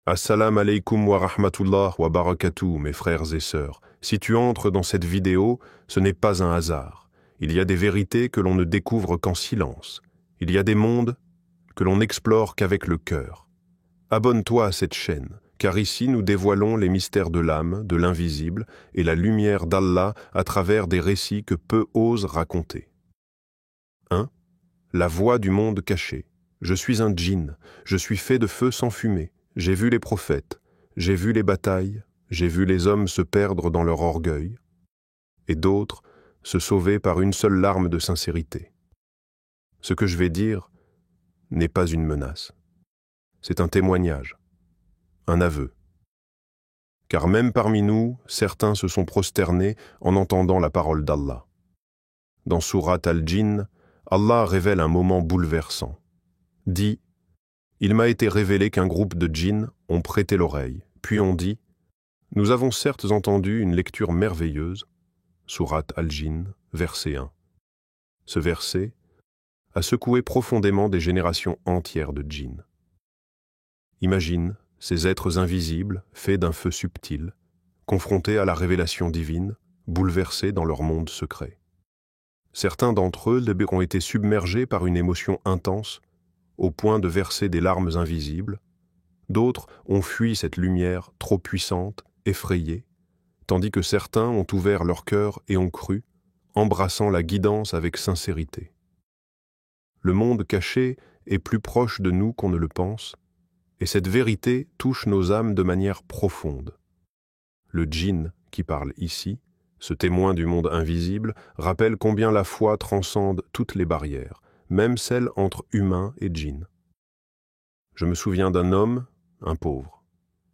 Assalamu alaikum wa rahmatullah wa barakatuh, mes frères et sœurs. Si tu entres dans cette vidéo, ce n'est pas un hasard. Il y a des vérités que l'on ne découvre qu'en silence. Il y a des mondes que l'on n'explore qu'avec le cœur. Abonne-toi à cette chaîne, car ici nous dévoilons les mystères de l'âme, de l'invisible et la lumière d'Allah à travers des récits que peu osent raconter. 1. La voix du monde caché. Je suis un djinn, je suis fait de feu sans fumée. J'ai vu les prophètes, j'ai vu les batailles, j'ai vu les hommes se perdre dans leur orgueil, et d'autres se sauver par une seule larme de sincérité. Ce que je vais dire n'est pas une menace. C'est un témoignage, un aveu. Car même parmi nous, certains se sont prosternés en entendant la parole d'Allah. Dans Surat al-Jinn, Allah révèle un moment bouleversant. Dit: il m'a été révélé qu'un groupe de djinns ont prêté l'oreille, puis ont dit: nous avons certes entendu une lecture merveilleuse, Surat al-Jinn, verset 1. Ce verset a secoué profondément des générations entières de djinns. Imagine ces êtres invisibles, faits d'un feu subtil, confrontés à la révélation divine, bouleversés dans leur monde secret. Certains d'entre eux ont été submergés par une émotion intense, au point de verser des larmes invisibles. D'autres ont fui cette lumière trop puissante, effrayés, tandis que certains ont ouvert leur cœur et ont cru, embrassant la guidance avec sincérité. Le monde caché est plus proche de nous qu'on ne le pense, et cette vérité touche nos âmes de manière profonde. Le djinn qui parle ici, ce témoin du monde invisible, rappelle combien la foi transcende toutes les barrières, même celles entre humains et djinns. Je me souviens d'un homme, un pauvre.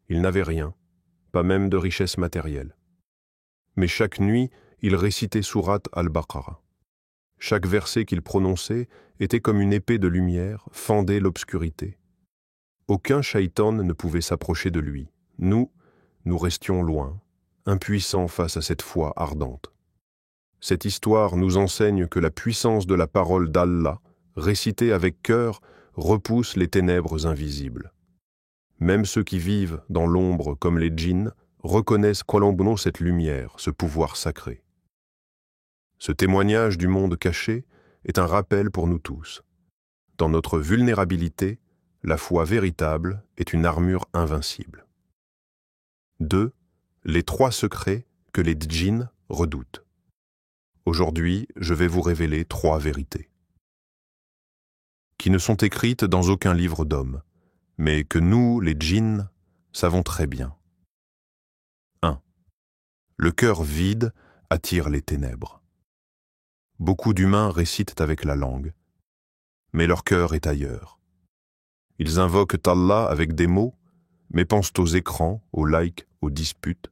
Il n'avait rien, pas même de richesse matérielle. Mais chaque nuit, il récitait Surat al-Baqarah. Chaque verset qu'il prononçait était comme une épée de lumière, fendait l'obscurité. Aucun shaitan ne pouvait s'approcher de lui. Nous restions loin, impuissants face à cette foi ardente. Cette histoire nous enseigne que la puissance de la parole d'Allah, récitée avec cœur, repousse les ténèbres invisibles. Même ceux qui vivent dans l'ombre comme les djinns reconnaissent qu'en cette lumière, ce pouvoir sacré. Ce témoignage du monde caché est un rappel pour nous tous. Dans notre vulnérabilité, la foi véritable est une armure invincible. 2. Les 3 secrets que les djinns redoutent. Aujourd'hui, je vais vous révéler 3 vérités, qui ne sont écrites dans aucun livre d'homme, mais que nous, les djinns, savons très bien. 1. Le cœur vide attire les ténèbres. Beaucoup d'humains récitent avec la langue, mais leur cœur est ailleurs. Ils invoquent Allah avec des mots, mais pensent aux écrans, aux likes, aux disputes,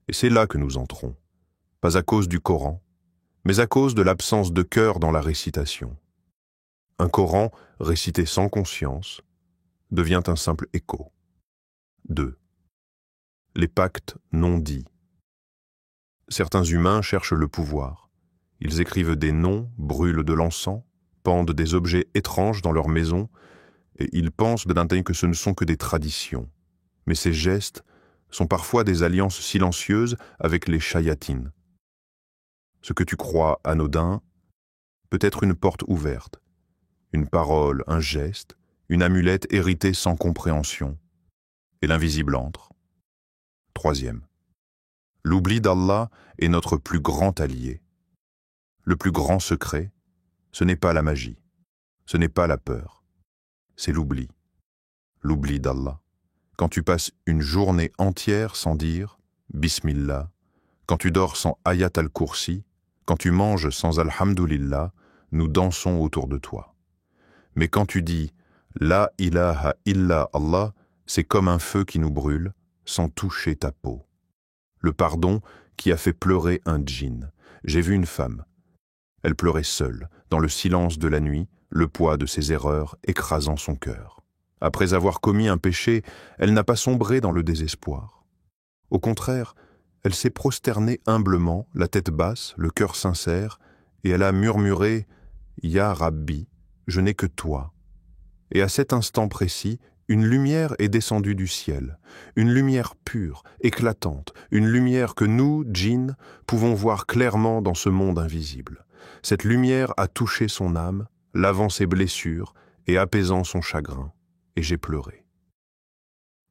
et c'est là que nous entrons, pas à cause du Coran, mais à cause de l'absence de cœur dans la récitation. Un Coran récité sans conscience devient un simple écho. 2. Les pactes non dits. Certains humains cherchent le pouvoir. Ils écrivent des noms, brûlent de l'encens, pendent des objets étranges dans leur maison, et ils pensent que ce ne sont que des traditions. Mais ces gestes sont parfois des alliances silencieuses avec les shayatines. Ce que tu crois anodin peut être une porte ouverte, une parole, un geste, une amulette héritée sans compréhension, et l'invisible entre. 3. L'oubli d'Allah est notre plus grand allié. Le plus grand secret, ce n'est pas la magie, ce n'est pas la peur, c'est l'oubli d'Allah. Quand tu passes une journée entière sans dire « Bismillah », quand tu dors sans Ayat al-Kursi, quand tu manges sans Alhamdulillah, nous dansons autour de toi. Mais quand tu dis « La ilaha illa Allah », c'est comme un feu qui nous brûle, sans toucher ta peau. Le pardon qui a fait pleurer un djinn. J'ai vu une femme. Elle pleurait seule, dans le silence de la nuit, le poids de ses erreurs écrasant son cœur. Après avoir commis un péché, elle n'a pas sombré dans le désespoir. Au contraire, elle s'est prosternée humblement, la tête basse, le cœur sincère, et elle a murmuré « Ya Rabbi, je n'ai que toi ». Et à cet instant précis, Une lumière est descendue du ciel, une lumière pure, éclatante, une lumière que nous, djinns, pouvons voir clairement dans ce monde invisible. Cette lumière a touché son âme, lavant ses blessures et apaisant son chagrin, et j'ai pleuré.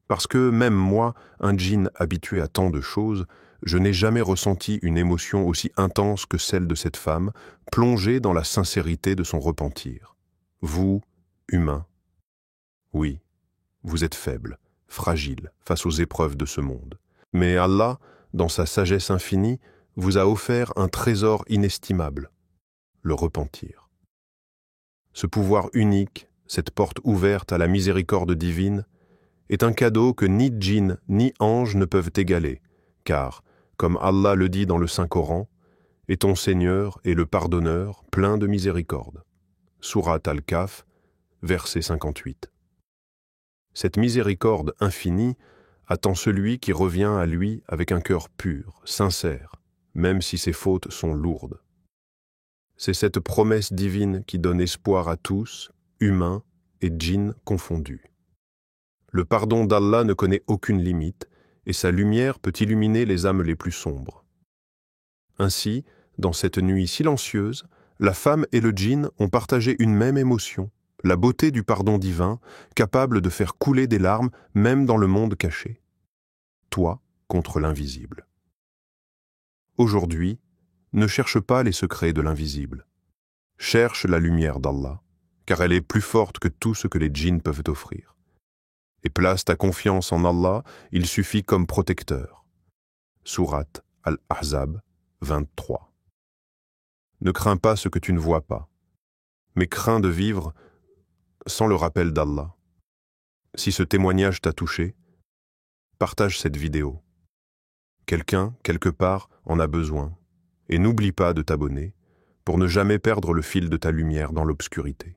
Parce que même moi, un djinn habitué à tant de choses, je n'ai jamais ressenti une émotion aussi intense que celle de cette femme, plongée dans la sincérité de son repentir. Vous, humains, oui, vous êtes faibles, fragiles face aux épreuves de ce monde. Mais Allah, dans sa sagesse infinie, vous a offert un trésor inestimable, le repentir. Ce pouvoir unique, cette porte ouverte à la miséricorde divine, est un cadeau que ni djinn ni ange ne peuvent égaler, car, comme Allah le dit dans le Saint-Coran, « Et ton Seigneur est le pardonneur, plein de miséricorde » Sourate Al-Kahf, verset 58. Cette miséricorde infinie attend celui qui revient à lui avec un cœur pur, sincère, même si ses fautes sont lourdes. C'est cette promesse divine qui donne espoir à tous, humains et djinns confondus. Le pardon d'Allah ne connaît aucune limite, et sa lumière peut illuminer les âmes les plus sombres. Ainsi, dans cette nuit silencieuse, la femme et le djinn ont partagé une même émotion, la beauté du pardon divin, capable de faire couler des larmes même dans le monde caché. Toi contre l'invisible. Aujourd'hui, ne cherche pas les secrets de l'invisible. Cherche la lumière d'Allah, car elle est plus forte que tout ce que les djinns peuvent t'offrir. Et place ta confiance en Allah, il suffit comme protecteur. Sourate Al-Ahzab 23. Ne crains pas ce que tu ne vois pas, mais crains de vivre sans le rappel d'Allah. Si ce témoignage t'a touché, partage cette vidéo. Quelqu'un, quelque part, en a besoin. Et n'oublie pas de t'abonner pour ne jamais perdre le fil de ta lumière dans l'obscurité.